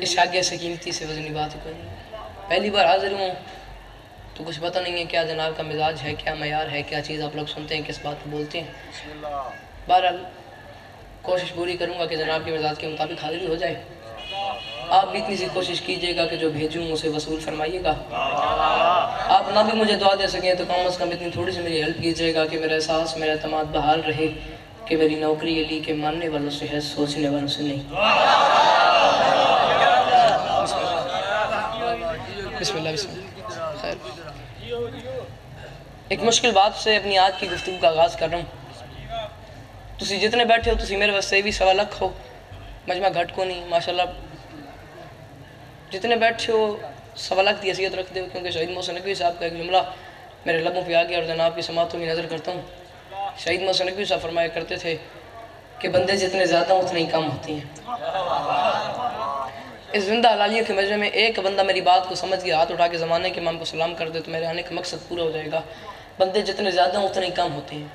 इस आगे से कीमती से वजनी बात कोई नहीं। पहली बार हाजिर हूँ तो कुछ पता नहीं है क्या जनाब का मिजाज है, क्या मयार है, क्या चीज़ आप लोग सुनते हैं, किस बात को बोलते हैं। बहरहाल कोशिश पूरी करूँगा कि जनाब के मिजाज के मुताबिक हाजिरी हो जाए। आप भी इतनी सी कोशिश कीजिएगा कि जो भेजूँ उसे वसूल फरमाइएगा। आप ना भी मुझे दुआ दे सकें तो कम अज़ कम इतनी थोड़ी सी मेरी हेल्प कीजिएगा कि मेरा एहसास, मेरा एतमाद बहाल रहे कि मेरी नौकरी अली के मानने वालों से है, सोचने वालों से नहीं। बिस्मिल्लाह बिस्मिल्लाह। खैर, एक मुश्किल बात से अपनी आज की गुफ्तगू का आगाज़ कर रहा हूँ। तुसी जितने बैठे हो तुसी मेरे वास्ते भी 1.25 लाख हो, मजमा घट को नहीं माशाल्लाह। जितने बैठे हो 1.25 लाख की हैसियत रखते हो, क्योंकि शहीद मोहसिन नकवी साहब का एक जुमला मेरे लबों पे आ गया और जनाब की समातों में नज़र करता हूँ। शहीद मोहसिन नकवी साहब फरमाया करते थे कि बंदे जितने ज़्यादा उतने ही कम होती हैं। इस जिंदा हलालियों के मजमे में एक बंदा मेरी बात को समझ गया, हाथ उठा के ज़माने के इमाम को सलाम कर दे तो मेरे आने का मकसद पूरा हो जाएगा। बंदे जितने ज़्यादा उतने ही कम होते हैं।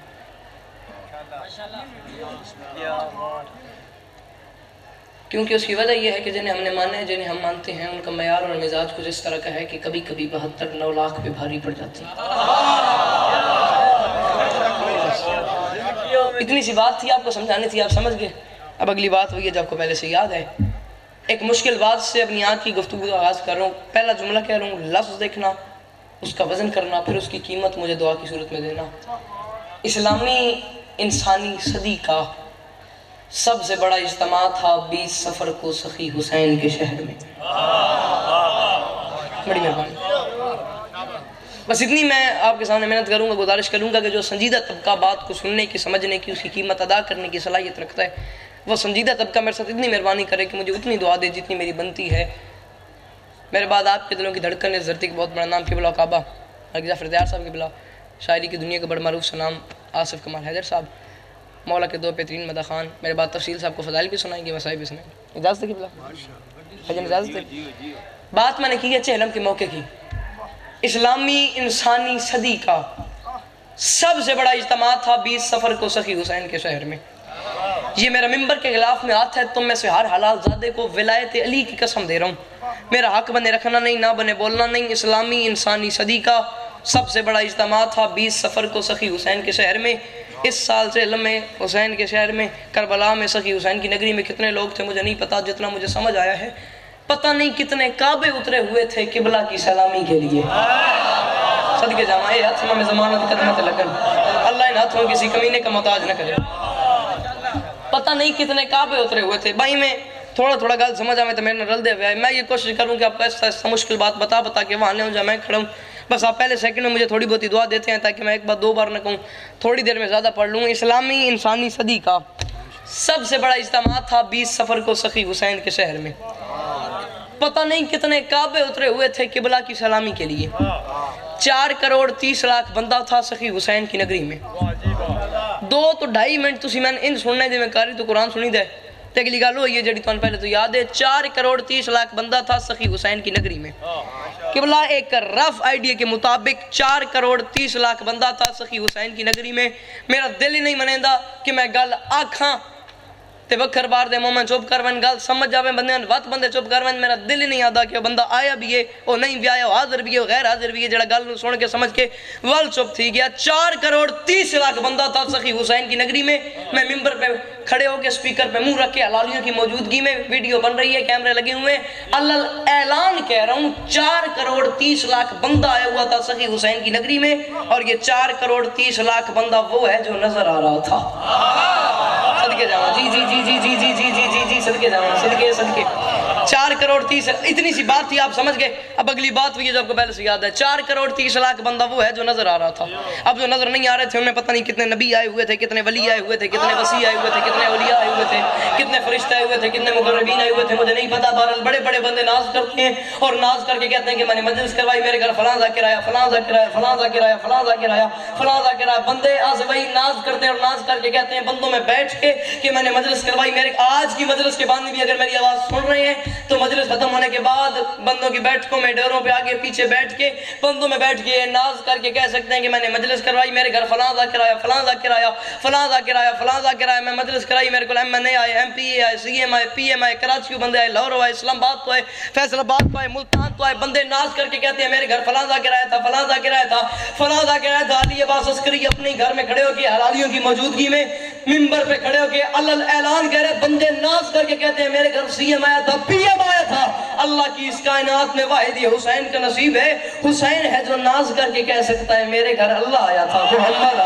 क्योंकि उसकी वजह यह है कि जिन्हें हमने माना है, जिन्हें हम मानते हैं, उनका मयार और मिजाज कुछ इस तरह का है कि कभी कभी 72-9 लाख पे भारी पड़ जाती है। इतनी सी बात थी, आपको समझानी थी, आप समझ गए। अब अगली बात वही है जो आपको पहले से याद है। एक मुश्किल बात से अपनी आँख की गुफ्तगू का आगाज़ कर रहा हूँ। पहला जुमला कह रहा हूँ, लफ्ज़ देखना, उसका वज़न करना, फिर उसकी कीमत मुझे दुआ की सूरत में देना। इस्लामी इंसानी सदी का सबसे बड़ा इज्तिमा था 20 सफ़र को सखी हुसैन के शहर में। बड़ी मेहरबानी। बस इतनी मैं आपके सामने मेहनत करूँगा, गुजारिश करूँगा कि जो संजीदा तबका बात को सुनने की, समझने की, उसकी कीमत अदा करने की सलाहियत रखता है, वो संजीदा तबका मेरे साथ इतनी मेहरबानी करे कि मुझे उतनी दुआ दे जितनी मेरी बनती है। मेरे बाद आपके दिलों की धड़कन इस धरती का बहुत बड़ा नाम क़िबला काबा हरगिज़ फ़रदार साहब क़िबला, शायरी की दुनिया का बड़ा मरूफ सनाम आसिफ कमाल हैदर साहब, मौला के 2 बेहतरीन मदा खान। मेरे बाद तफसील साहब को फ़ज़ाइल भी सुनाएंगे, मसाइब भी सुनाएंगे। इजाज़त है क़िबला? इजाज़त है। बात मैंने की है चहलम के मौके की। इस्लामी इंसानी सदी का सबसे बड़ा इज्तिमा था 20 सफ़र को सखी हुसैन के शहर में। ये मेरा मिंबर के खिलाफ में हाथ है, तुम में से हर हलाल ज़ादे को विलायत अली की कसम दे रहा हूँ। मेरा हक बने रखना नहीं, ना बने बोलना नहीं। इस्लामी इंसानी सदी का सबसे बड़ा इज्तिमा था 20 सफ़र को सखी हुसैन के शहर में। इस साल से इल्म में हुसैन के शहर में, करबला में, सखी हुसैन की नगरी में कितने लोग थे मुझे नहीं पता। जितना मुझे समझ आया है, पता नहीं कितने काबे उतरे हुए थे किबला की सलामी के लिए। सदके जामा ए हाथ में ज़मानत कदमत लगन, अल्लाह इन हाथों किसी कमीने का मोहताज न करे। पता नहीं कितने काबे उतरे हुए थे। भाई मैं थोड़ा थोड़ा गल समझ आवे तो मेरे रल दे हुआ है। मैं ये कोशिश करूँ कि आपको ऐसा मुश्किल बात बता के वहाँ ले आऊँ जहाँ मैं खड़ा हूँ। बस आप पहले सेकंड में मुझे थोड़ी बहुत दुआ देते हैं ताकि मैं एक बार 2 बार न कहूँ, थोड़ी देर में ज़्यादा पढ़ लूँ। इस्लामी इंसानी सदी का सबसे बड़ा इज्तिमा था 20 सफ़र को सखी हुसैन के शहर में। पता नहीं कितने काबे उतरे हुए थे किबला की सलामी के लिए। 4 करोड़ 30 लाख बंदा था सखी हुसैन की नगरी में। 2 तो 2.5 मिनट तुसी मैंने इन सुनने दे, मैं कारी तो कुरान सुनी दे ते अगली गल होई है जेडी तुहानू पहले तो याद है। 4 करोड़ 30 लाख बंदा था सखी हुसैन की नगरी में। किबला एक रफ आइडिया के मुताबिक 4 करोड़ 30 लाख बंदा था सखी हुसैन की नगरी में। मेरा दिल ही नहीं मनेंदा कि मैं गल आखां ते वखर बार दे मुंह में चुप कर वन, गल समझ जावे बंदे वत बंदे चुप कर वन। मेरा दिल ही नहीं आता कि बंदा आया भी है, वो नहीं भी आया, हाजिर भी है, गैर हाजिर भी है, जड़ा गल सुन के समझ के वल चुप थी गया। 4 करोड़ 30 लाख बंदा था सखी हुसैन की नगरी में। मैं मिंबर पे खड़े होकर स्पीकर पे मुंह रख के हलालियों की मौजूदगी में, वीडियो बन रही है, कैमरे लगे हुए हैं, अल्लाह ऐलान कह रहा हूँ 4 करोड़ 30 लाख बंदा आया हुआ था सखी हुसैन की नगरी में। और ये 4 करोड़ 30 लाख बंदा वो है जो नजर आ रहा था। सदके जावा जी जी जी जी जी जी जी जी जी जी सदके जावा, सदके सदके। 4 करोड़ 30, इतनी सी बात थी, आप समझ गए। अब अगली बात हुई है जो आपको पहले से याद है। 4 करोड़ 30 लाख बंदा वो है जो नजर आ रहा था। अब जो नजर नहीं आ रहे थे उनमें पता नहीं कितने नबी आए हुए थे, कितने वली आए हुए थे, कितने वसी आए हुए थे, कितने औलिया आए हुए थे, कितने फरिश्ते आए हुए थे, कितने मुकर्रबीन आए हुए थे, मुझे नहीं पता। बहरहाल बड़े बड़े बंदे नाज करते हैं और नाज करके कहते हैं कि मैंने मजलिस करवाई, मेरे घर फलां जाकिर आया, फलां जाकिर आया, फलां जाकिर आया, फलां जाकिर आया, फलां जाकिर आया। बंदे आज वही नाज करते हैं और नाज करके कहते हैं बंदों में बैठ के कि मैंने मजलिस करवाई। मेरे आज की मजलिस के बाद भी अगर मेरी आवाज़ सुन रहे हैं तो मजलिस खत्म होने के बाद बंदों की बैठकों में डोरों पे आगे पीछे बैठ के बंदों में बैठ के नाज करके कह सकते हैं कि मैंने मजलिस करवाई, मेरे घर फलां ज़ाकिर आया, फलां ज़ाकिर आया, फलां ज़ाकिर आया, फलां ज़ाकिर आया, मैं मजलिस कराई, मेरे को MNA आए, MPA आए, CM आए, PM आए, कराची बंदे आए, लाहौर आए, इस्लामाबाद तो आए, फैसलाबाद तो आए, मुल्तान तो आए। बंदे नाज करके कहते हैं मेरे घर फलां ज़ाकिर आया था, फलां ज़ाकिर आया था, फलां ज़ाकिर आया था। अली अब्बास अस्करी अपने घर में खड़े होकर हलालियों की मौजूदगी में मिंबर पे खड़े होकर अल्ल ऐलान कह रहे, बंदे नाज करके कहते हैं मेरे घर CM आया था, PM आया था। अल्लाह की इस कायनात में वाहिद ये हुसैन का नसीब है। हुसैन है जो नाज करके कह सकता है मेरे घर अल्लाह आया था, मोहम्मद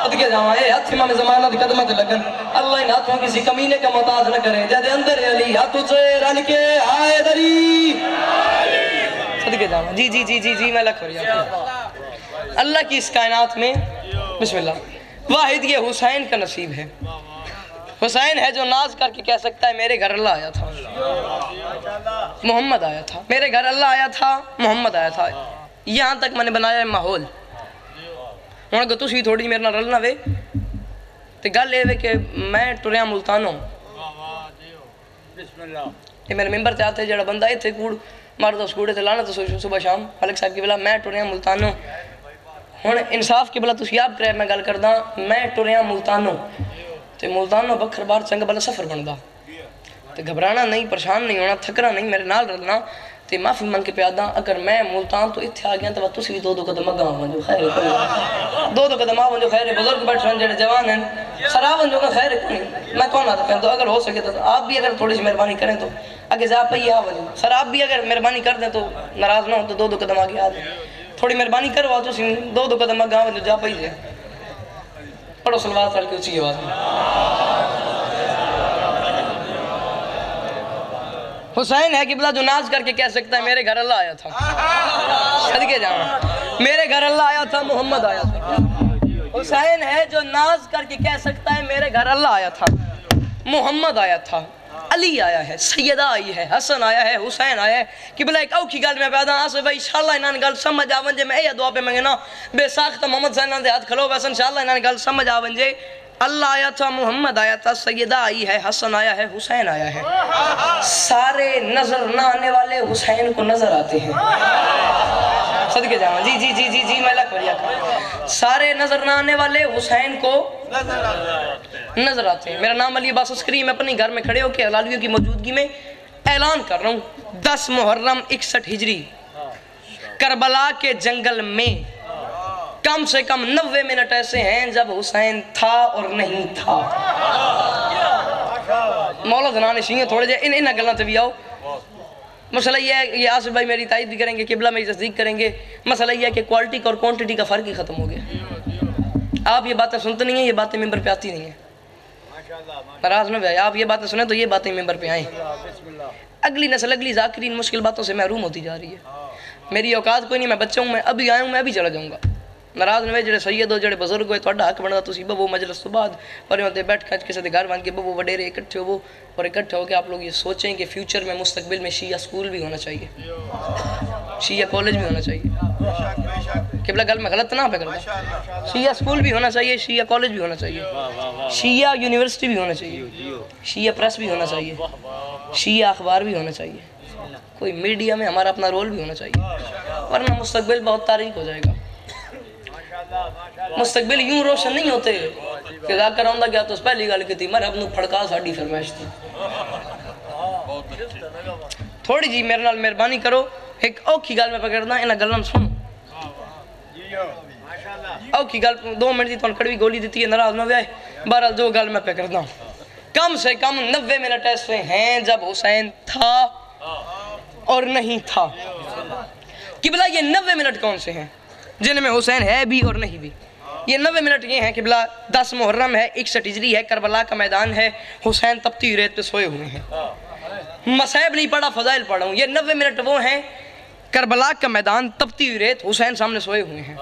सदके जावा ए हाथ इमाम ज़माना दी कदम ते लगन। अल्लाह इन हाथों किसी कमीने का मोहताज न करे। जद अंदर अली हाथ से रन के आए दरी सदके जावा। जी जी जी जी जी मैं लख रही। अल्लाह की इस कायनात में बिस्मिल्लाह वाहिद ये हुसैन का नसीब है। हुसैन है जो नाज करके कह सकता है मेरे घर अल्लाह आया था, मोहम्मद आया था, मेरे घर अल्लाह आया था, मोहम्मद आया था। यहाँ तक मैंने बनाया माहौल। हुण अगर तुसीं थोड़ी मेरे नाल रलना वे तो गल ये वे कि मैं टुरिया मुल्तानों ये मेरे मिंबर ते आते जड़ा बंदा इत्थे कूड़ मारदा उस कूड़े ते लाना तो सुबह शाम मलिक साहब की बला मैं टुरिया मुल्तानों। हुण इंसाफ की बला तुसीं आप करे मैं गल करदा मैं टुरिया मुल्तानों ते मुल्तानों बखर बार चंगा भला सफ़र बनता तो घबराना नहीं, परेशान नहीं होना, थकना नहीं, मेरे नाल रलना ते माफ़ी मंग के प्यादा। अगर मैं मुल्तान तो इत्थे आ गया तो तुसीं भी दो कदम अग्गा वंजो खैर, दो कदम आ वंजो खैर। बुजुर्ग बैठे हैं जेडे जवान हैं सरा वंजो का खैर नहीं। मैं कौन आता तो अगर हो सके तो आप भी अगर थोड़ी सी मेहरबानी करें तो आगे जा पाइए आ वंजो। सर आप भी अगर मेहरबानी कर दें तो नाराज़ ना हो तो दो कदम आगे आ जाए। थोड़ी मेहरबानी करवाओ तुसीं दो कदम अग्गा वंजो जा पाइए। पढ़ो सलवात वाल की ऊंची आवाज़ में। हुसैन है कि बला जो नाज करके कह सकता है मेरे घर अल्लाह आया था, सदके जाना मेरे घर अल्लाह आया था, मोहम्मद आया था। हुसैन है जो नाज करके कह सकता है मेरे घर अल्लाह आया था, मोहम्मद आया था, अली आया है, सैयदा आई है, हसन आया है, हुसैन आया है। कि बला एक औखी गल में पैदा आसे भाई इंशाअल्लाह इन्हां गल समझ आ वंजे। मैं ये दुआ पे मंगे ना बेसाख्त मोहम्मद सल्लल्लाहु अलैहि वसल्लम दे हाथ खलो वैसे इंशाअल्लाह इन्हां गल समझ आ वंजे। अल्लाह आया था, मोहम्मद आया था, सैयदा आई है, हसन आया है, हुसैन आया है। सारे नजर ना आने वाले हुसैन को नजर आते हैं। सदके जावा जी जी जी जी जी मैं लख बढ़िया। सारे नजर ना आने वाले हुसैन को नजर आते हैं। मेरा नाम अली अब्बास अस्करी। मैं अपने घर में खड़े होकर हलालियों की मौजूदगी में ऐलान कर रहा हूँ 10 मुहर्रम 61 हिजरी करबला के जंगल में कम से कम 90 मिनट ऐसे हैं जब हुसैन था और नहीं था। मौला जना ने शीं थोड़े जे इन गलों से भी आओ। मसला ये है, ये आसिफ भाई मेरी तारीफ भी करेंगे, किबला मेरी तस्दीक करेंगे। मसला ये है कि क्वालिटी और क्वांटिटी का फ़र्क ही ख़त्म हो गया। आप ये बातें सुनते नहीं हैं, ये बातें मिंबर पे आती नहीं हैं। नाराज़ न भाई, आप ये बातें सुने तो ये बातें मिंबर पे आएँ। अगली नस्ल अगली ज़ाकिरीन मुश्किल बातों से महरूम होती जा रही है। मेरी औकात कोई नहीं, मैं बच्चा हूँ, मैं अभी आया हूँ, मैं अभी चला जाऊँगा। नाराज़ न वे जेडे सैयद हो जेडे बुजुर्ग हो तुहाडा हक बनदा तुसीं बवो मजलिस तो बाद पर होते बैठ कर किसी के घर बन के बवो वडेरे इकट्ठे हो और इकट्ठे होकर आप लोग ये सोचें कि फ्यूचर में मुस्तकबिल में शिया स्कूल भी होना चाहिए, शिया कॉलेज भी होना चाहिए। किबला गल में गलत ना पे करता, शिया स्कूल भी होना चाहिए, शिया कॉलेज भी होना चाहिए, शिया यूनिवर्सिटी भी होना चाहिए, शिया प्रेस भी होना चाहिए, शिया अखबार भी होना चाहिए, कोई मीडिया में हमारा अपना रोल भी होना चाहिए, वरना मुस्तकबिल बहुत तारीक हो जाएगा। मुस्तकबिल यूं रोशन नहीं होते कि जाकर आंदा गया तो पहली गल की मैं रब नूं फड़का साडी फरमाइश थी। थोड़ी जी मेरे नाल मेहरबानी करो, एक औखी गल मैं पकड़ना इन्हां गल्लां सुनो। औखी गल 2 मिनट की तुहानूं कड़वी गोली दी है, नाराज ना होवे। बहरहाल जो गल मैं पकड़ना कम से कम 90 मिनट ऐसे हैं जब हुसैन था और नहीं था। किबला ये 90 मिनट कौन से हैं जिनमें हुसैन है भी और नहीं भी? ये 90 मिनट ये हैं किबला 10 मुहर्रम है, 61 हिजरी है, करबला का मैदान है, हुसैन तपती रेत पे सोए हुए हैं। मसैब नहीं पढ़ा, फजाइल पढ़ा हूँ। ये 90 मिनट वो हैं करबला का मैदान, तपती हुई रेत, हुसैन सामने सोए हुए हैं।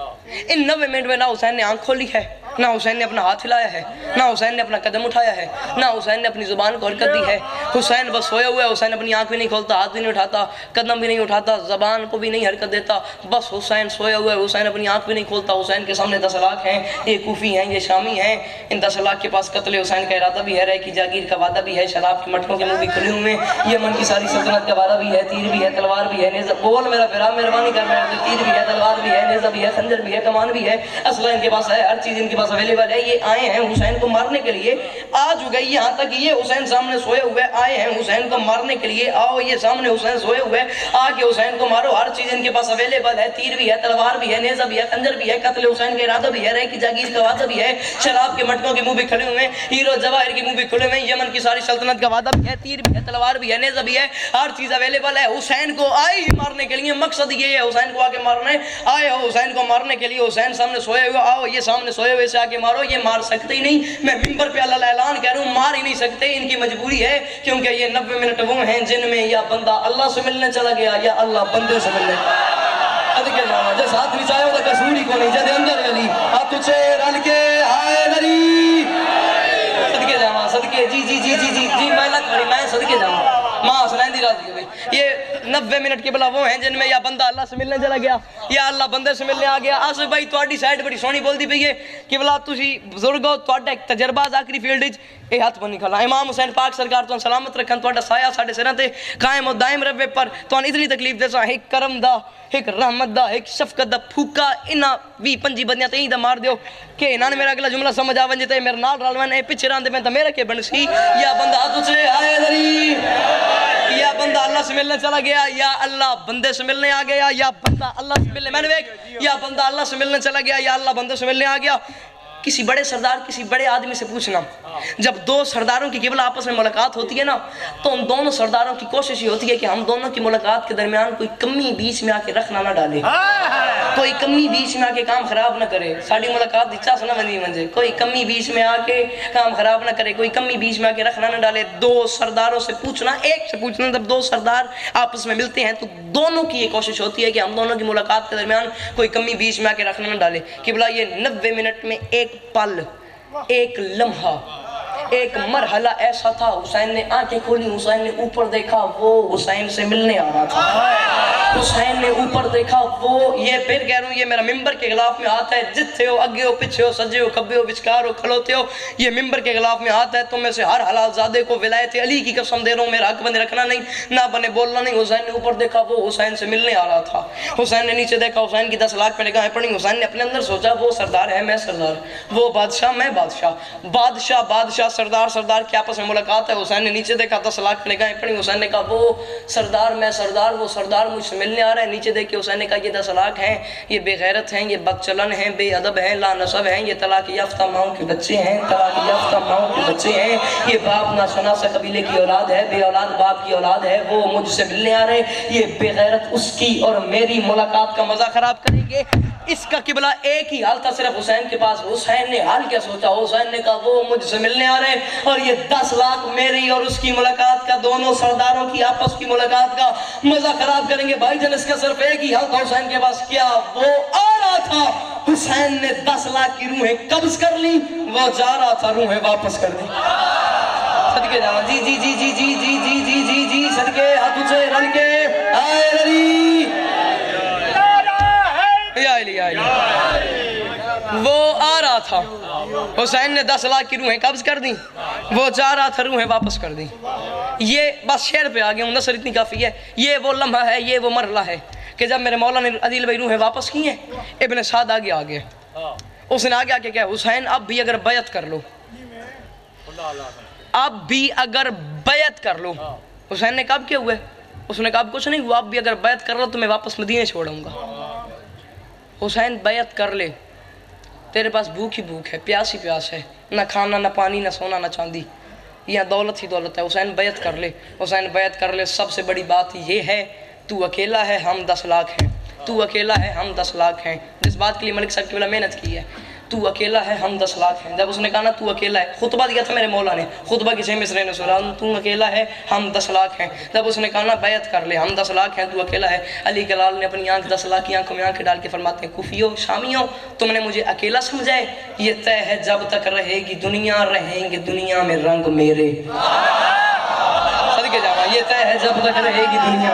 इन 90 मिनट में ना हुसैन ने आंख खोली है, ना हुसैन ने अपना हाथ हिलाया है, ना हुसैन ने अपना कदम उठाया है, ना हुसैन ने अपनी जुबान को हरकत दी है। हुसैन बस सोया हुआ है, हुसैन अपनी आंख भी नहीं खोलता, हाथ भी नहीं उठाता, कदम भी नहीं उठाता, ज़बान को भी नहीं हरकत देता, बस हुसैन सोया हुआ है, हुसैन अपनी आंख भी नहीं खोलता। हुसैन के सामने 10 लाख हैं, ये कूफी हैं, ये शामी हैं, इन 10 लाख के पास कत्ल हुसैन का इरादा भी है, रह की जागीर का वादा भी है, शराब के मटकों के मुँह भी खुले हुए, यमन की सारी सल्तनत का वादा भी है, तीर भी है, तलवार भी है, नेज़ा बोल मेरा फिरा मेहरबानी कर, मेरे तीर भी है, तलवार भी है, नेज़ा भी है, खंजर भी है, कमान भी है, असला इनके पास है, हर चीज़ इनके पास अवेलेबल है। ये आए हैं हुसैन को मारने के लिए, आज हो गई यहाँ तक ये हुसैन सामने सोए हुए, आए हैं हुसैन को मारने के लिए, आओ ये सामने हुसैन सोए हुए, आके हुसैन को मारो, हर चीज़ इनके पास अवेलेबल है, तीर भी है, तलवार भी है, नेज़ा भी है, खंजर भी है, कत्ल हुसैन का इरादा भी है, रह की जागीर का वादा भी है, शराब के मटकों के मुंह भी खुले हुए, हीरो जवाहिर के मुंह भी खुले हुए, यमन की सारी सल्तनत का वादा भी है, तीर भी है, तलवार भी है, नेज़ा भी है, हर चीज़ अवेलेबल है। हुसैन को आए ही मारने के लिए, मकसद ये है हुसैन को आके मारना है, आए हो हुसैन को मारने के लिए, हुसैन सामने सोए हुए, आओ ये सामने सोए हुए से आके मारो। ये मार सकते ही नहीं, मैं मिंबर पे अल्लाह ऐलान कह रहा हूँ, मार ही नहीं सकते, इनकी मजबूरी है, क्योंकि ये 90 मिनट वो हैं जिनमें या बंदा अल्लाह से मिलने चला गया या अल्लाह बंदे से मिलने अदके जावा जैसे हाथ निचाया होता कसूरी को नहीं जदे अंदर गली हाथ तुझे रल के आए नरी सदके जावा सदके जी जी जी जी जी जी मैं लग खड़ी मैं सदके जावा मां सलैंदी राजी हुई। ये 90 मिनट के भला वो हैं जिनमें या बंदा अल्लाह से मिलने चला गया या अल्लाह बंदे से मिलने आ गया। आसिफ भाई ਤੁਹਾਡੀ साइड बड़ी सोहनी बोलती पई है कि भला तुसी बुजुर्ग हो, ਤੁਹਾਡਾ एक तजर्बा आखिरी फील्ड विच ये हाथ बनी खला। इमाम हुसैन पाक सरकार तो सलामत रखन, ਤੁਹਾਡਾ साया साडे सिरां ते कायम और दायम रहे, पर ਤੁਹਾਨੂੰ इतनी तकलीफ देसा एक करम दा एक रहमत दा एक शफकत दा फूका इना 20-25 बंदियां ते दा मार दियो कि इन्हां ने मेरा अगला जुमला समझ आ वंजे ते मेरे नाल रल वन ए पिछे रहंदे मैं तो मेरा के बनसी या बंदा तुझे आए दरी या बंदा अल्लाह से मिलने चला गया या अल्लाह बंदे से मिलने आ गया या बंदा अल्लाह से मिलने मैंने देख या बंदा अल्लाह से मिलने चला गया या अल्लाह बंदे से मिलने आ गया। किसी बड़े सरदार किसी बड़े आदमी से पूछना, जब दो सरदारों की केवल आपस में मुलाकात होती है ना तो उन दोनों सरदारों की कोशिश ये होती है कि हम दोनों की मुलाकात के दरमियान कोई कमी बीच में आके रखना ना डाले, कोई कमी बीच में आके काम खराब ना करे। साड़ी मुलाकात इच्छा सुना बनी मंजे कोई कमी बीच में आके काम खराब ना करे, कोई कमी बीच में आके रखना ना डाले। दो सरदारों से पूछना, एक से पूछना, जब दो सरदार आपस में मिलते हैं तो दोनों की ये कोशिश होती है कि हम दोनों की मुलाकात के दरमियान कोई कमी बीच में आके रखना ना डाले कि भला ये 90 मिनट में एक पल एक लम्हा एक मरहला ऐसा था, हुसैन ने आंखें खोली, हुसैन ने ऊपर देखा, वो हुसैन से मिलने आ रहा था। हुसैन ने ऊपर देखा, वो ये फिर कह रहा हूँ ये मेरा मिंबर के खिलाफ में हाथ है, जिथे हो अगे हो पीछे हो सजे हो खब्बे हो विचकार हो खलोते हो, ये मिंबर के खिलाफ में हाथ है। तुम में से हर हलाल ज़ादे को विलायत अली की कसम दे रहा हूँ, मेरा हक बंद रखना नहीं ना बने बोलना नहीं। हुसैन ने ऊपर देखा, वो हुसैन से मिलने आ रहा था। हुसैन ने नीचे देखा, हुसैन की 10 लाख पे निगाहें पड़ी। हुसैन ने अपने अंदर सोचा वो सरदार है मैं सरदार, वो बादशाह मैं बादशाह, बादशाह बादशाह सरदार सरदार की आपस में मुलाकात है। हुसैन ने नीचे देखा, 10 लाख पे निगाहें पड़ी। हुसैन ने कहा वो सरदार मैं सरदार, वो सरदार मुझसे मिलने आ रहा है। नीचे देख के हुसैन ने कहा ये 10 लाख हैं, ये बेगैरत हैं, ये बदचलन हैं, बेअदब हैं, लानसब हैं, ये तलाक याफ्ता माओं के बच्चे हैं, तलाक याफ्ता माओं के बच्चे हैं, ये बाप ना शनासा कबीले की औलाद है, बे औलाद बाप की औलाद है, वो मुझसे मिलने आ रहे, ये बेगैरत उसकी और मेरी मुलाकात का मजा खराब करेंगे। इसका किबला एक ही हाल था सिर्फ हुसैन के पास। हुसैन ने हाल क्या सोचा, हुसैन ने कहा वो मुझसे मिलने आ रहे और ये 10 लाख मेरी और उसकी मुलाकात का, दोनों सरदारों की आपस की मुलाकात का मजा खराब करेंगे। भाईजान इसका सिर्फ एक ही हाल था हुसैन के पास, क्या वो आ रहा था। हुसैन ने 10 लाख की रूहें कब्ज कर ली, वो जा रहा था रूहें वापस कर दी। सदके जावा जी जी जी जी जी जी जी जी जी जी सदके हाथ से रल के आए रली वो आ रहा था। हुसैन ने 10 लाख की रूहें कब्ज कर दी, वो जा रहा था रूहें वापस कर दी। ये बस शेर पे आ गया हूँ, नसर इतनी काफ़ी है। ये वो लम्हा है, ये वो मरला है कि जब मेरे मौला ने अदील भाई रूहें वापस की हैं, इब्न साद आगे आ गए। उसने आगे आके क्या, हुसैन अब भी अगर बैत कर लो, अब भी अगर बैत कर लो। हुसैन ने कब क्या हुआ, उसने कहा कुछ नहीं हुआ, अब भी अगर बैत कर लो तो मैं वापस मदीने छोड़ूंगा। हुसैन बैत कर ले, तेरे पास भूख ही भूख है, प्यास ही प्यास है, ना खाना ना पानी ना सोना ना चांदी, यहाँ दौलत ही दौलत है। हुसैन बैत कर ले, हुसैन बैत कर ले। सबसे बड़ी बात ये है तू अकेला है, हम 10 लाख हैं, तू अकेला है, हम 10 लाख हैं। जिस बात के लिए मलिक साहब की बड़ा मेहनत की है, तू अकेला है, हम 10 लाख हैं। जब उसने कहा ना तू अकेला है, खुतबा दिया था मेरे मौला ने, खुतबा की 6 मिसरे ने सुना, तू अकेला है, हम 10 लाख हैं। जब उसने कहा ना बैत कर ले, हम 10 लाख हैं, तू अकेला है। अली गलाल ने अपनी आंख 10 लाख की आंखों में आंखें डाल के फरमाते हैं कुफियो शामियों, तुमने मुझे अकेला समझा है, ये तय है जब तक रहेगी दुनिया, रहेंगे दुनिया में रंग मेरे। ये तय है जब तक रहेगी दुनिया,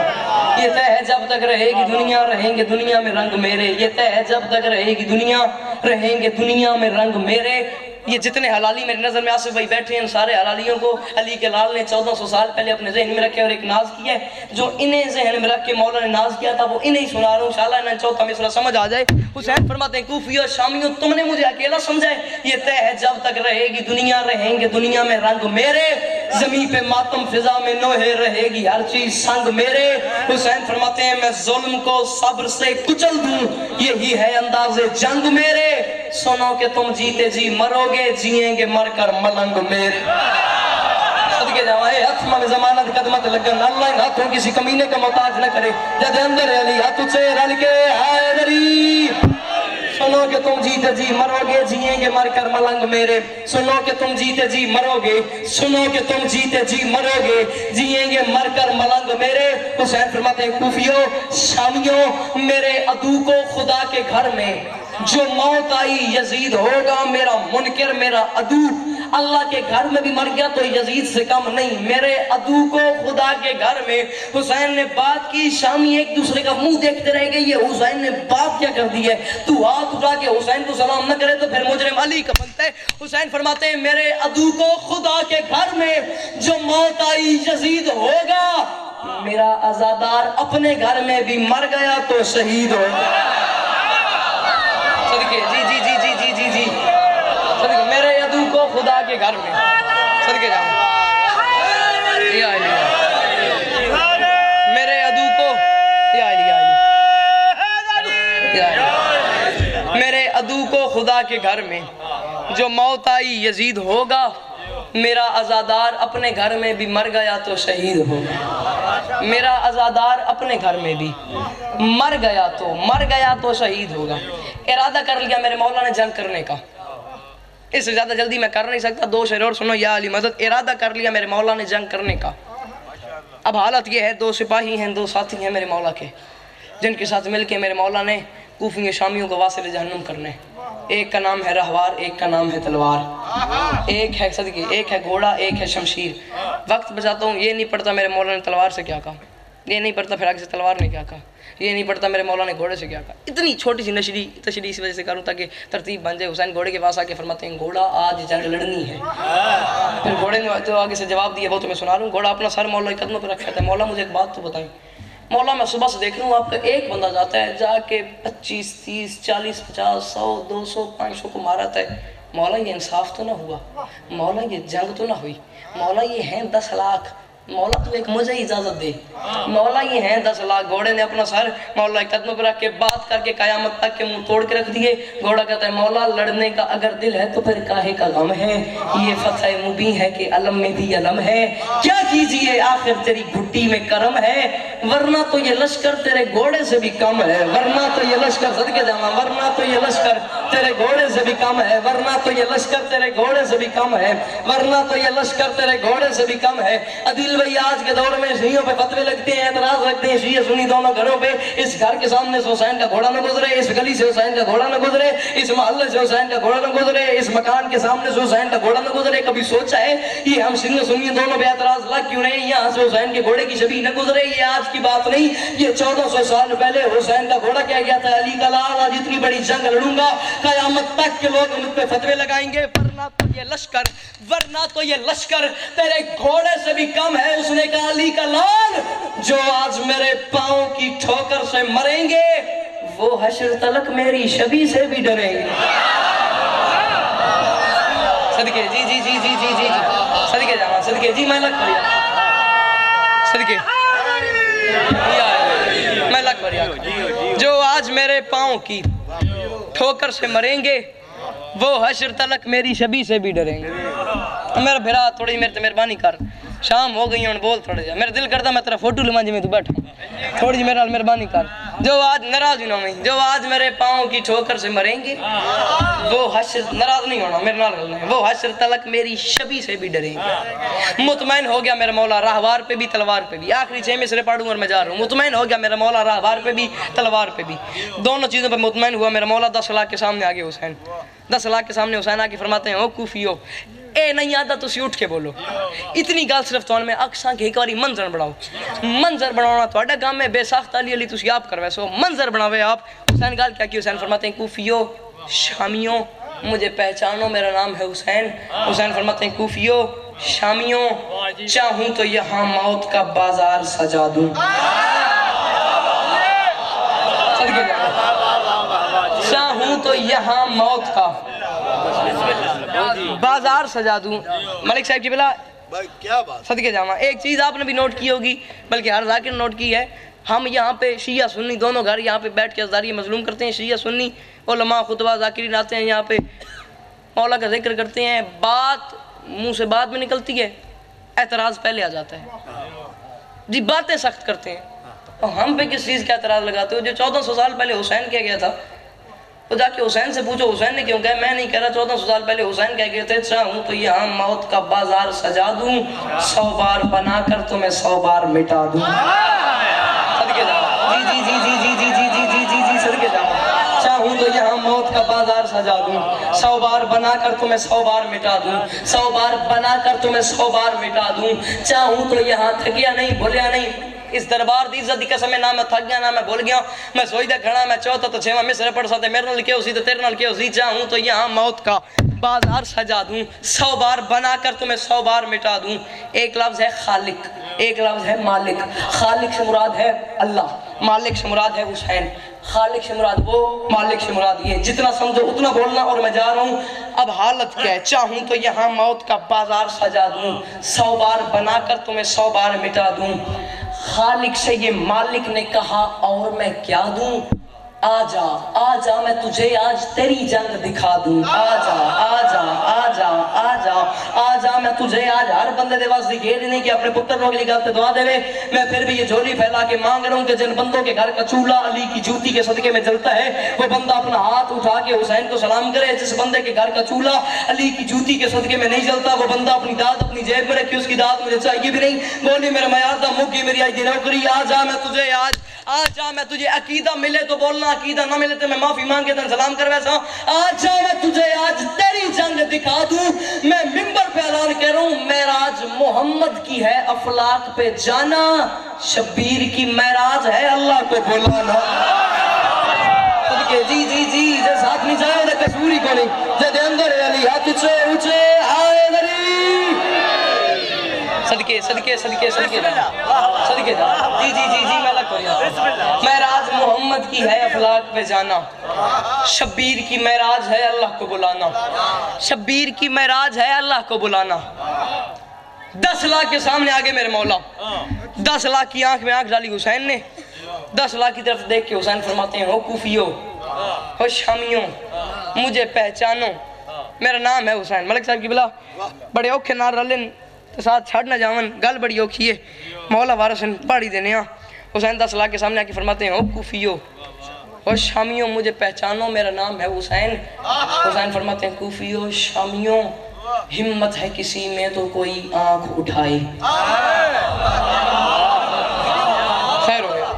ये तय है जब तक रहेगी दुनिया, रहेंगे दुनिया में रंग मेरे। ये तय है जब तक रहेगी दुनिया, रहेंगे दुनिया में रंग मेरे। ये जितने हलाली मेरी नज़र में आसिफ भाई बैठे हैं, इन सारे हलालियों को अली के लाल ने 1400 साल पहले अपने जहन में रखे और एक नाज किया है, जो इन्हें जहन में रख के मौला ने नाज किया था वो इन्हें ही सुना रहा हूँ। इंशाअल्लाह इन्हें चौथा मिसरा समझ आ जाए। हुसैन फरमाते हैं कूफियों शामियों तुमने मुझे अकेला समझा है, ये तय है जब तक रहेगी दुनिया, रहेंगे दुनिया में रंग मेरे। जमीन पे मातम फिजा में नोहे, रहेगी हर चीज संग मेरे। हुसैन फरमाते हैं मैं जुल्म को सब्र से कुचल दूं, यही है अंदाज़े जंग मेरे। सुनो कि तुम जीते जी मरोगे, जिएंगे मरकर मलंग मेरे। सदके जावाए हथ में जमानत कदमत लगन, अल्लाह इन हाथों किसी कमीने का मोहताज न करे। जद अंदर अली हाथ से रल के हैदरी। सुनो कि तुम जीते जी मरोगे, जिएंगे मरकर मलंग मेरे। सुनो कि तुम जीते जी मरोगे, सुनो कि तुम जीते जी मरोगे, जिएंगे मरकर मलंग मेरे। हुसैन फरमाते हैं कूफियों शामियों मेरे अदू को खुदा के घर में जो मौत आई यजीद होगा मेरा मुनकिर मेरा अदू। अल्लाह के घर में भी मर गया तो यजीद से कम नहीं, मेरे अदू को खुदा के घर में। हुसैन ने बात की, शामी एक दूसरे का मुंह देखते रह गए, ये हुसैन ने बात क्या कर दी है। तू हाथ उठा के हुसैन को सलाम न करे तो फिर मुजरिम अली का बनता है। हुसैन फरमाते हैं मेरे अदू को खुदा के घर में जो मौत आई यजीद होगा, मेरा अज़ादार अपने घर में भी मर गया तो शहीद होगा। सदके जी जी जी जी जी जी जी सदके मेरे अदू को खुदा के घर में, सदके जाऊं मेरे अदू को मेरे अदू को खुदा के घर में जो मौत आई यजीद होगा, मेरा अज़ादार अपने घर में भी मर गया तो शहीद होगा। मेरा अज़ादार अपने घर में भी मर गया तो शहीद होगा। इरादा कर लिया मेरे मौला ने जंग करने का, इससे ज़्यादा जल्दी मैं कर नहीं सकता। दो शेर और सुनो या अली मदद। इरादा कर लिया मेरे मौला ने जंग करने का। अब हालत ये है, दो सिपाही हैं, दो साथी हैं मेरे मौला के, जिनके साथ मिलके मेरे मौला ने कूफी शामियों को वासिल जहन्नुम करने। एक का नाम है रहवार, एक का नाम है तलवार, एक है सदके, एक है घोड़ा, एक है शमशीर। वक्त बचाता हूँ, ये नहीं पढ़ता मेरे मौला ने तलवार से क्या कहा, ये नहीं पढ़ता फिर आगे से तलवार ने क्या कहा, ये नहीं पढ़ता मेरे मौला ने घोड़े से क्या कहा। इतनी छोटी सी नशरी तशरी इस वजह से करूँ ताकि तरतीब बन जाए। हुसैन घोड़े के पास आके फरमाते हैं घोड़ा आज जंग लड़नी है। फिर घोड़े ने जो आगे से जवाब दिया वो तो मैं सुना रहा हूँ। घोड़ा अपना सर मौला के कदमों पर रखा था। मौला मुझे एक बात तो बताएं, मौला मैं सुबह से देख रहा हूँ आपका एक बंदा जाता है जाके 25, 30, 40, 50, 100, 200, 500 को मारता है। मौला ये इंसाफ तो ना हुआ, मौला ये जंग तो ना हुई, मौला ये हैं 10 लाख, मौला तो एक मुझे इजाजत दे, मौला ये हैं 10 लाख। घोड़े ने अपना सर मौला के कदमों पर रख के बात करके कयामत तक के मुंह तोड़ के रख दिए। घोड़ा कहता है मौला लड़ने का अगर दिल है तो फिर काहे का गम है, ये फतह मुबी है कि अलम में भी अलम है। क्या कीजिए आखिर तेरी घुट्टी में करम है, वरना तो ये लश्कर तेरे घोड़े से भी कम है, वरना तो ये लश्कर सदके जामा, वरना तो ये लश्कर तेरे घोड़े से भी कम है, वरना तो ये लश्कर तेरे घोड़े से भी कम है, वरना तो ये लश्कर तेरे घोड़े से भी कम है। अदिल भाई आज के दौर में शियों पे फतवे लगते हैं, एतराज लगते हैं शिया सुन्नी दोनों घरों पे। इस घर के सामने से हुसैन का घोड़ा न गुजरे, इस गली से हुसैन का घोड़ा न गुजरे, इस मोहल्ले से हुसैन का घोड़ा न गुजरे, इस मकान के सामने से हुसैन का घोड़ा न गुजरे। कभी सोचा है ये हम शिया सुन्नी दोनों पे एतराज लग क्यों नहीं, यहाँ से हुसैन के घोड़े की छवि न गुजरे। ये आज की बात नहीं, ये 1400 साल पहले हुसैन का घोड़ा क्या गया था, अली का लाल आज इतनी बड़ी जंग लड़ूंगा कयामत तक के लोग मुझ पे फतवे लगाएंगे, वरना तो ये लश्कर, वरना तो ये लश्कर तेरे घोड़े से भी कम है। उसने कहा अली का लाल जो आज मेरे पांव की ठोकर से मरेंगे वो हश्र तलक मेरी छवि से भी डरेंगे। सदके जी जी जी जी जी जी सदके जामा, सदके जी मैं लग बढ़िया, सदके मैं लग बढ़िया। जो आज मेरे पांव की ठोकर से मरेंगे वो हश्र तलक मेरी छवि से भी डरेंगे। मेरा भिरा थोड़ी मेरे मेहरबानी कर, शाम हो गई और बोल थोड़े जा, मेरा दिल करता मैं तेरा फोटो लुमा जी में तू बैठा, थोड़ी जी मेरे नाल मेहरबानी कर। जो आज नाराज ही ना हुई, जो आज मेरे पाँव की ठोकर से मरेंगे वो हश्र, नाराज नहीं होना मेरे नाल, वो हश्र तलक मेरी छवि से भी डरेंगे। मुतमैन हो गया मेरा मौला रहवार पे भी तलवार पे भी। आखिरी 6 मिसरे पढ़ूंगा और मैं जा रहा हूँ। मुतमैन हो गया मेरा मौला रहवार पे भी तलवार पे भी, दोनों चीज़ों पर मुतमैन हुआ मेरा मौला। 10 लाख के सामने आगे हुसैन, 10 लाख के सामने हुसैन आके फरमाते हैं ओ कूफियो ए नहीं आता तुसी उठ के बोलो। इतनी गल सिर्फ तुहानू मैं अक्सां कि एक बारी मंजर बनाओ। मंजर बनाना तुहाडा काम है, बेसाख्त अली अली तुसी आप करवै सो, मंजर बनावे आप। हुसैन गल क्या की? हुसैन फरमाते हैं कूफियो शामियों मुझे पहचानो मेरा नाम है हुसैन। हुसैन फरमाते हैं कूफियो शामियों चाहूं तो यहाँ मौत का बाजार सजा दूं। चाहूं तो यहाँ मौत का बाजार सजा दूं। मलिक साहब की बिला क्या बात, सदके जामा। एक चीज़ आपने भी नोट की होगी, बल्कि हर जाकिर नोट की है, हम यहाँ पे शिया सुन्नी दोनों घर यहाँ पे बैठ के अज़दारी मजलूम करते हैं। शिया सुन्नी उलमा खुतबा ज़ाकिरीन आते हैं यहाँ पे, मौला का जिक्र करते हैं, बात मुँह से बाद में निकलती है, एतराज़ पहले आ जाता है जी, बातें सख्त करते हैं। और हम पे किस चीज़ का एतराज़ लगाते हो? जो 1400 साल पहले हुसैन कह गया था, तो जाके हुसैन से पूछो हुसैन ने क्यों कहा। मैं नहीं कह रहा, 1400 साल पहले हुसैन कह गए थे चाहूं तो यहाँ मौत का बाजार सजा दूं, 100 बार बना कर तुम्हें 100 बार मिटा दूं। सदके जाओ जी जी जी जी जी जी जी जी जी जी जी सदके जाओ। चाहूं तो यहाँ मौत का बाजार सजा दूं, 100 बार बना कर तुम्हें 100 बार मिटा दूं, 100 बार बना कर तुम्हें 100 बार मिटा दूं। चाहूं तो यहाँ थकिया नहीं भूलिया नहीं, इस दरबार दी इज्जत दी कसम है, ना मैं थक गया ना मैं भूल गया। मैं सोई दा खड़ा, मैं चौथा तो छेवा मिसरे पढ़ सकते, मेरे नाल क्यों सी तो तेरे नाल क्यों सी। चाहूं तो यहाँ मौत का बाजार सजा दूं, 100 बार बना कर तुम्हें 100 बार मिटा दूं। एक लफ्ज है खालिक, एक लफ्ज है मालिक। खालिक से मुराद है अल्लाह, मालिक से मुराद है हुसैन। खालिक से मुराद वो, मालिक से मुराद ये। जितना समझो उतना बोलना। और मैं जा रहा हूँ, अब हालत क्या है? चाहूं तो यहाँ मौत का बाजार सजा दूं, 100 बार बनाकर तुम्हें 100 बार मिटा दूं। खालिक से ये मालिक ने कहा और मैं क्या दूं? आजा आजा मैं तुझे आज तेरी जंग दिखा दूं। आजा आजा आजा आजा आजा मैं तुझे आज हर बंदे दे वास्ते घेर नहीं कि अपने पुत्र लोग की गलत दुआ देवे। मैं फिर भी ये झोली फैला के मांग रहा हूँ कि जिन बंदों के घर का चूल्हा अली की जूती के सदके में जलता है, वो बंदा अपना हाथ उठा के हुसैन को सलाम करे। जिस बंदे के घर का चूल्हा अली की जूती के सदके में नहीं जलता, वो बंदा अपनी दाद अपनी जेब में रखे, उसकी दाद मुझे चाहिए भी नहीं। बोली मेरे मयादा मुक्की मेरी आज दी नौकरी। आजा मैं तुझे आजा मैं तुझे अकीदा मिले तो बोलना, अकीदा ना मिले तो मैं माफी मांग के तेरे सलाम कर वैसा। आजा मैं तुझे आज तेरी जंग दिखा दूं। मैं मिंबर पे ऐलान कर रहा हूं, मेराज मोहम्मद की है, अफलाक पे जाना शब्बीर की मेराज है, अल्लाह को बुलाना। जी जी जी जे साथ नहीं जाए तो कसूरी को नहीं, जे अंदर अली हाथ ऊंचे ऊंचे आए नरी। सदके सदके सदके सदके सदके जी जी जी जी मैं लग रहा। मेराज मोहम्मद की है, अफलाक पे जाना शब्बीर की मेराज है, अल्लाह को बुलाना। शब्बीर की मेराज है, अल्लाह को बुलाना। 10 लाख के सामने आगे मेरे मौला, 10 लाख की आंख में आंख डाली हुसैन ने। 10 लाख की तरफ देख के हुसैन फरमाते हैं, हो कूफियो हो शामियों मुझे पहचानो मेरा नाम है हुसैन। मलिक साहब की बिला बड़े औखे नार रलन तो साथ छड़ न जावन, गल बड़ी औखी है, मौला वारिस पहाड़ी देने। हुसैन 10 लाख के सामने आके फरमाते हैं, हो कूफियो हो शामियों मुझे पहचानो मेरा नाम है हुसैन। हुसैन फरमाते हैं, कूफियो शामियों हिम्मत है किसी में तो कोई आंख उठाए। खैर हो गया,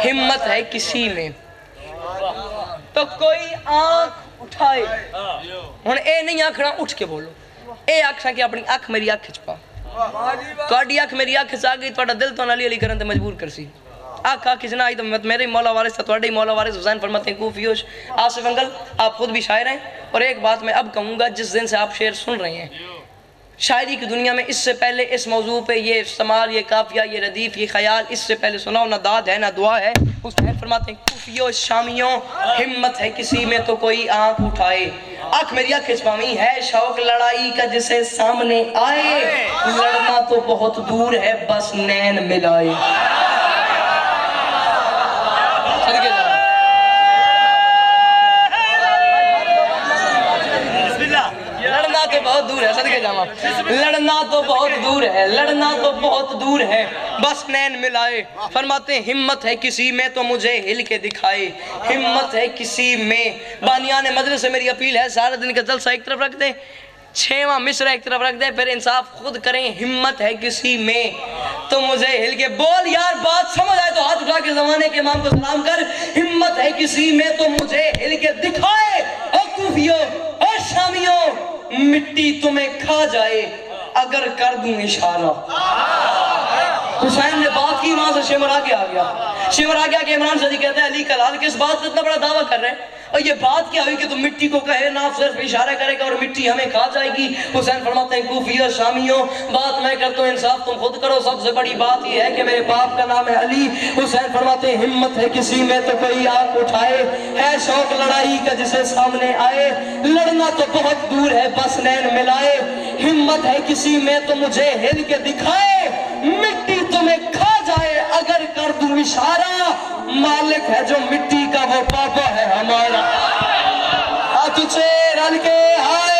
हिम्मत है किसी में तो कोई आंख उठाए। हुण ए नहीं आखना उठ के बोलो, ए आखा कि अपनी अख मेरी अख च पा। तुहाडी अख मेरी अख च आ गई, तुहाडा दिल तो अली अली करन ते मजबूर करसी। अख अख च ना आई तो मेरे ही मौला वारिस था, तुहाडे ही मौला वारिस। हुसैन फरमाते हैं, कूफियोश आसिफ अंकल आप खुद भी शायर हैं, और एक बात मैं अब कहूँगा, जिस दिन से आप शेर सुन रहे हैं शायरी की दुनिया में, इससे पहले इस मौजू पे ये इस्तेमाल, ये काफिया, ये रदीफ, ये ख्याल इससे पहले सुना ना दाद है ना दुआ है। हुसैन फरमाते हैं, कूफियो शामियों हिम्मत है किसी में तो कोई आंख उठाए। आंख मेरी आंख खिंचवामी है, शौक लड़ाई का जिसे सामने आए, लड़ना तो बहुत दूर है बस नैन मिलाए। लड़ना तो बहुत दूर है, सदके जामा, लड़ना तो बहुत दूर है, लड़ना तो बहुत दूर है बस नैन मिलाए। फरमाते हैं, हिम्मत है किसी में तो मुझे हिल के दिखाए। हिम्मत है किसी में, बानियाने मजलिस से मेरी अपील है, सारा दिन का जलसा एक तरफ रख दे, 6वां मिसरा एक तरफ रख दे, फिर इंसाफ खुद करें। हिम्मत है किसी में तो मुझे हिल के बोल यार, बात समझ आए तो हाथ उठा के जमाने के इमाम को सलाम कर। हिम्मत है किसी में तो मुझे हिल के दिखाए। ओ कूफियों ओ शामियों मिट्टी तुम्हें खा जाए अगर कर दूं इशारा। हुसैन ने बात की, वहां से शिमर आगे आ गया। शिमर आ गया कि इमरान सदी कहता है अली कलाल किस बात पे इतना बड़ा दावा कर रहे हैं, और ये बात क्या हुई कि तुम मिट्टी को कहे ना सिर्फ इशारा करेगा और मिट्टी हमें खा जाएगी। हुसैन फरमाते हैं कूफियों शामियों बात मैं करता हूँ, इंसाफ तुम खुद करो। सबसे बड़ी बात ये है कि मेरे बाप का नाम है अली। हुसैन फरमाते हैं हिम्मत है किसी में तो कोई आंख उठाए, है शौक लड़ाई का जिसे सामने आए, लड़ना तो बहुत दूर है बस नैन मिलाए, हिम्मत है किसी में तो मुझे हिल के दिखाए, मिट्टी तुम्हें खा जाए अगर कर दूं इशारा, मालिक है जो मिट्टी का वो पापा है हमारा। तुझे रल के हाय